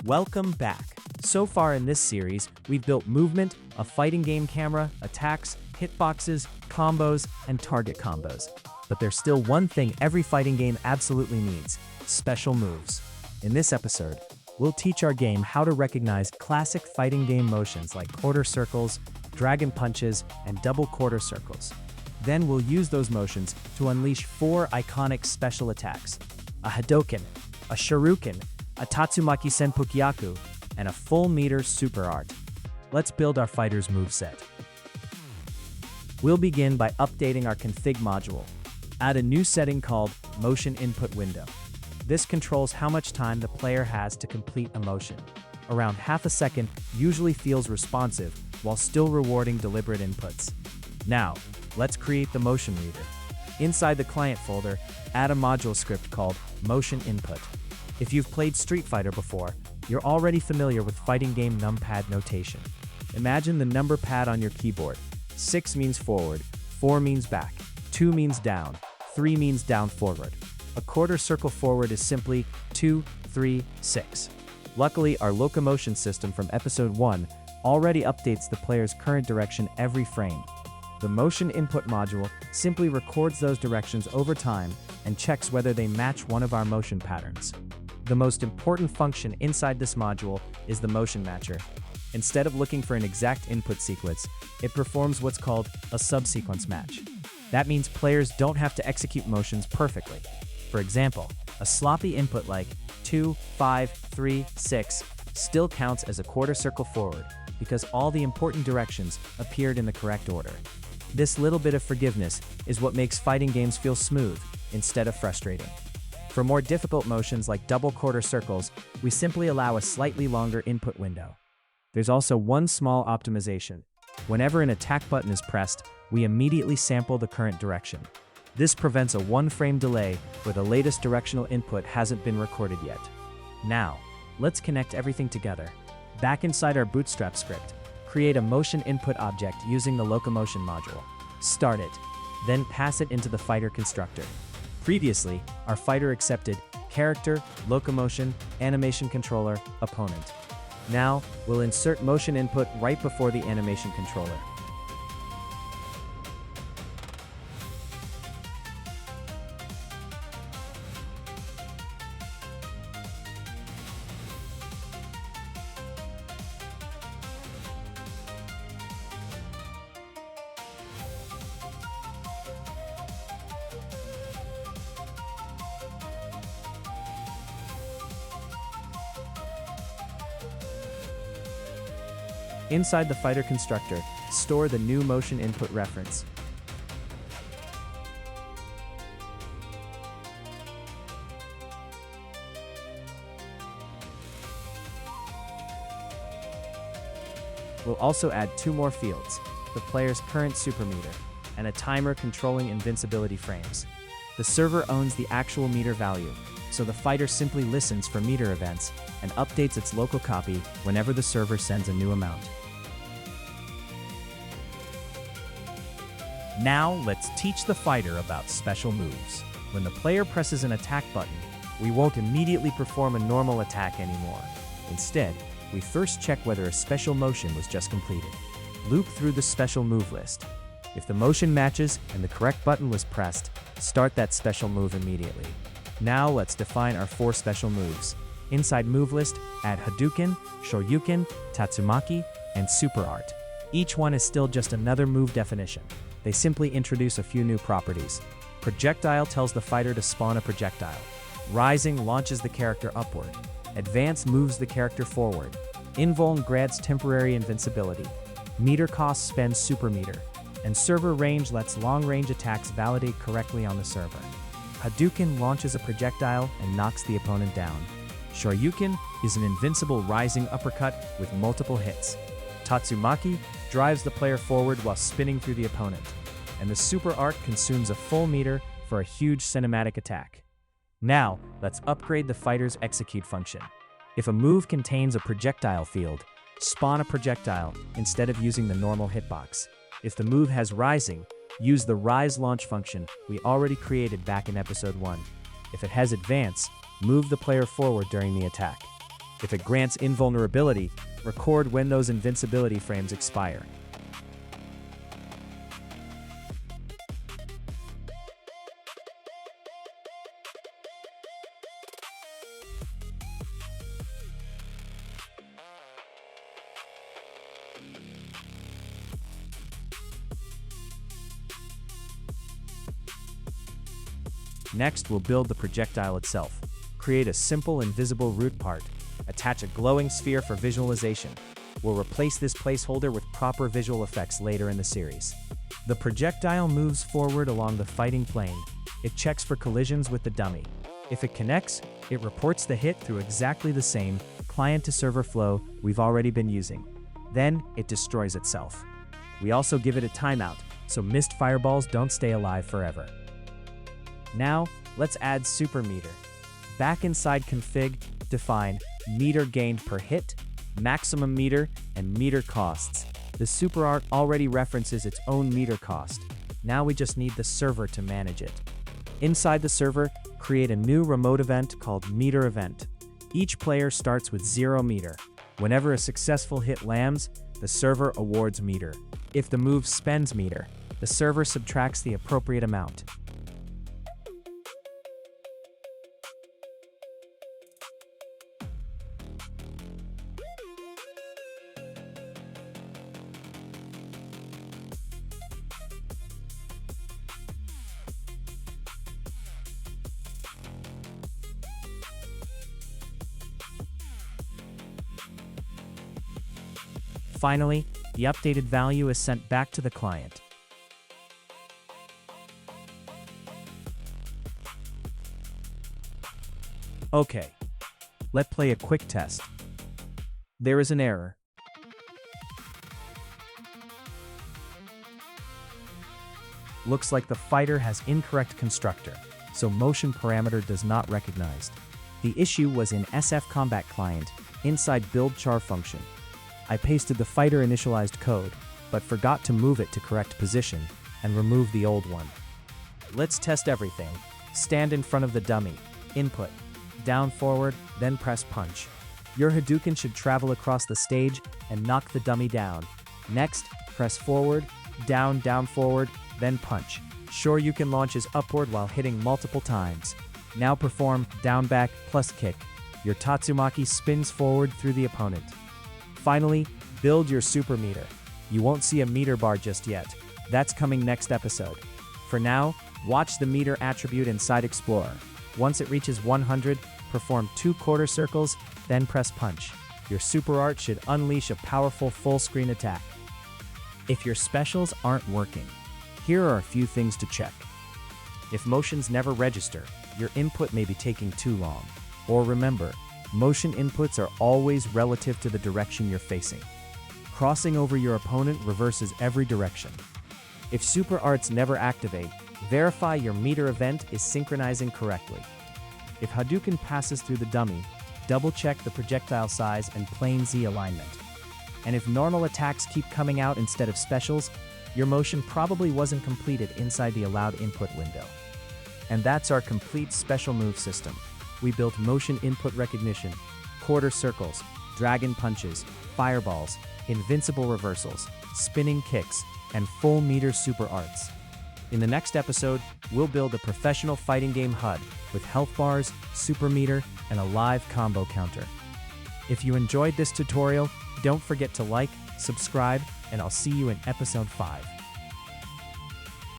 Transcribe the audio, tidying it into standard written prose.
Welcome back. So far in this series, we've built movement, a fighting game camera, attacks, hitboxes, combos, and target combos. But there's still one thing every fighting game absolutely needs: special moves. In this episode, we'll teach our game how to recognize classic fighting game motions like quarter circles, dragon punches, and double quarter circles. Then we'll use those motions to unleash 4 iconic special attacks: a Hadouken, a Shoryuken, a Tatsumaki Senpukyaku, and a full meter super art. Let's build our fighter's moveset. We'll begin by updating our config module. Add a new setting called Motion Input Window. This controls how much time the player has to complete a motion. Around half a second usually feels responsive while still rewarding deliberate inputs. Now, let's create the motion reader. Inside the client folder, add a module script called Motion Input. If you've played Street Fighter before, you're already familiar with fighting game numpad notation. Imagine the number pad on your keyboard. 6 means forward, 4 means back, 2 means down, 3 means down forward. A quarter circle forward is simply 2, 3, 6. Luckily, our locomotion system from episode 1 already updates the player's current direction every frame. The motion input module simply records those directions over time and checks whether they match one of our motion patterns. The most important function inside this module is the motion matcher. Instead of looking for an exact input sequence, it performs what's called a subsequence match. That means players don't have to execute motions perfectly. For example, a sloppy input like 2, 5, 3, 6 still counts as a quarter circle forward because all the important directions appeared in the correct order. This little bit of forgiveness is what makes fighting games feel smooth instead of frustrating. For more difficult motions like double quarter circles, we simply allow a slightly longer input window. There's also one small optimization. Whenever an attack button is pressed, we immediately sample the current direction. This prevents a 1-frame delay where the latest directional input hasn't been recorded yet. Now, let's connect everything together. Back inside our Bootstrap script, create a motion input object using the locomotion module. Start it, then pass it into the fighter constructor. Previously, our fighter accepted character, locomotion, animation controller, opponent. Now, we'll insert motion input right before the animation controller. Inside the fighter constructor, store the new motion input reference. We'll also add 2 more fields: the player's current super meter and a timer controlling invincibility frames. The server owns the actual meter value, so the fighter simply listens for meter events and updates its local copy whenever the server sends a new amount. Now, let's teach the fighter about special moves. When the player presses an attack button, we won't immediately perform a normal attack anymore. Instead, we first check whether a special motion was just completed. Loop through the special move list. If the motion matches and the correct button was pressed, start that special move immediately. Now let's define our 4 special moves. Inside move list, add Hadouken, Shoryuken, Tatsumaki, and super art. Each one is still just another move definition. They simply introduce a few new properties. Projectile tells the fighter to spawn a projectile. Rising launches the character upward. Advance moves the character forward. Invuln grants temporary invincibility. Meter cost spends super meter. And server range lets long-range attacks validate correctly on the server. Hadouken launches a projectile and knocks the opponent down. Shoryuken is an invincible rising uppercut with multiple hits. Tatsumaki drives the player forward while spinning through the opponent. And the super art consumes a full meter for a huge cinematic attack. Now, let's upgrade the fighter's execute function. If a move contains a projectile field, spawn a projectile instead of using the normal hitbox. If the move has rising, use the rise launch function we already created back in episode 1. If it has advance, move the player forward during the attack. If it grants invulnerability, record when those invincibility frames expire. Next, we'll build the projectile itself. Create a simple invisible root part. Attach a glowing sphere for visualization. We'll replace this placeholder with proper visual effects later in the series. The projectile moves forward along the fighting plane. It checks for collisions with the dummy. If it connects, it reports the hit through exactly the same client-to-server flow we've already been using. Then, it destroys itself. We also give it a timeout, so missed fireballs don't stay alive forever. Now, let's add super meter. Back inside config, define meter gained per hit, maximum meter, and meter costs. The super art already references its own meter cost. Now we just need the server to manage it. Inside the server, create a new remote event called meter event. Each player starts with 0 meter. Whenever a successful hit lands, the server awards meter. If the move spends meter, the server subtracts the appropriate amount. Finally, the updated value is sent back to the client. Okay, let's play a quick test. There is an error. Looks like the fighter has incorrect constructor, so motion parameter does not recognized. The issue was in SF Combat Client, inside build char function. I pasted the fighter initialized code, but forgot to move it to correct position and remove the old one. Let's test everything. Stand in front of the dummy. Input. Down forward, then press punch. Your Hadouken should travel across the stage and knock the dummy down. Next, press forward, down forward, then punch. Shoryuken launches upward while hitting multiple times. Now perform down back plus kick. Your Tatsumaki spins forward through the opponent. Finally, build your super meter. You won't see a meter bar just yet. That's coming next episode. For now, watch the meter attribute inside Explorer. Once it reaches 100, perform 2 quarter circles, then press punch. Your super art should unleash a powerful full screen attack. If your specials aren't working, here are a few things to check. If motions never register, your input may be taking too long. Or remember, motion inputs are always relative to the direction you're facing. Crossing over your opponent reverses every direction. If super arts never activate, verify your meter event is synchronizing correctly. If Hadouken passes through the dummy, double-check the projectile size and plane Z alignment. And if normal attacks keep coming out instead of specials, your motion probably wasn't completed inside the allowed input window. And that's our complete special move system. We built motion input recognition, quarter circles, dragon punches, fireballs, invincible reversals, spinning kicks, and full meter super arts. In the next episode, we'll build a professional fighting game HUD with health bars, super meter, and a live combo counter. If you enjoyed this tutorial, don't forget to like, subscribe, and I'll see you in episode 5.